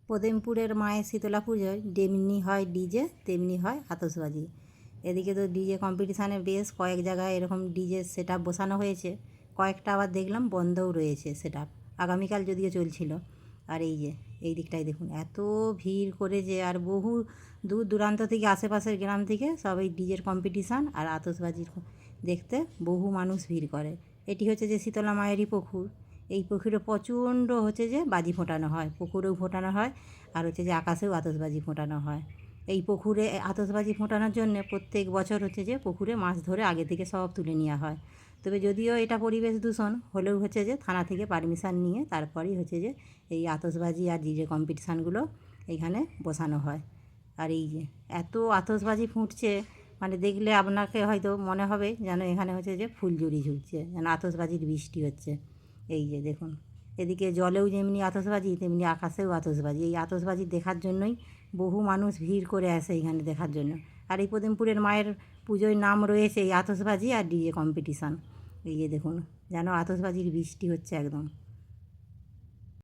পদিমপুরের মায়ের শীতলা পুজোয় যেমনি হয় ডিজে তেমনি হয় আতশবাজি। এদিকে তো ডিজে কম্পিটিশানে বেশ কয়েক জায়গায় এরকম ডিজে সেট আপ বসানো হয়েছে, কয়েকটা আবার দেখলাম বন্ধও রয়েছে সেট আপ, আগামীকাল যদিও চলছিল। আর এই যে এই দিকটায় দেখুন এত ভিড় করে যে, আর বহু দূর দূরান্ত থেকে আশেপাশের গ্রাম থেকে সব এই ডিজের কম্পিটিশান আর আতশবাজির দেখতে বহু মানুষ ভিড় করে। এটি হচ্ছে যে শীতলা মায়েরই পুকুর। এই পুকুরে প্রচণ্ড হচ্ছে যে বাজি ফোটানো হয়, পুকুরেও ফোটানো হয় আর হচ্ছে যে আকাশেও আতশবাজি ফোটানো হয়। এই পুকুরে আতশবাজি ফোটানোর জন্যে প্রত্যেক বছর হচ্ছে যে পুকুরে মাছ ধরে আগে থেকে সব তুলে নেওয়া হয়। তবে যদিও এটা পরিবেশ দূষণ হলেও হচ্ছে যে থানা থেকে পারমিশন নিয়ে তারপরেই হচ্ছে যে এই আতশবাজি আর ডিজে কম্পিটিশানগুলো এইখানে বসানো হয়। আর এই যে এত আতশবাজি ফুটছে, মানে দেখলে আপনাকে হয়তো মনে হবে যেন এখানে হচ্ছে যে ফুলঝুরি ঝুলছে, যেন আতশবাজির বৃষ্টি হচ্ছে। এই যে দেখুন এদিকে জলেও যেমনি আতশবাজি তেমনি আকাশেও আতশবাজি। এই আতশবাজি দেখার জন্যই বহু মানুষ ভিড় করে আসে এখানে দেখার জন্য। আর এই পদিমপুরের মায়ের পুজোয় নাম রয়েছে এই আতশবাজি আর ডিজে কম্পিটিশান। এই যে দেখুন যেন আতশবাজির বৃষ্টি হচ্ছে একদম।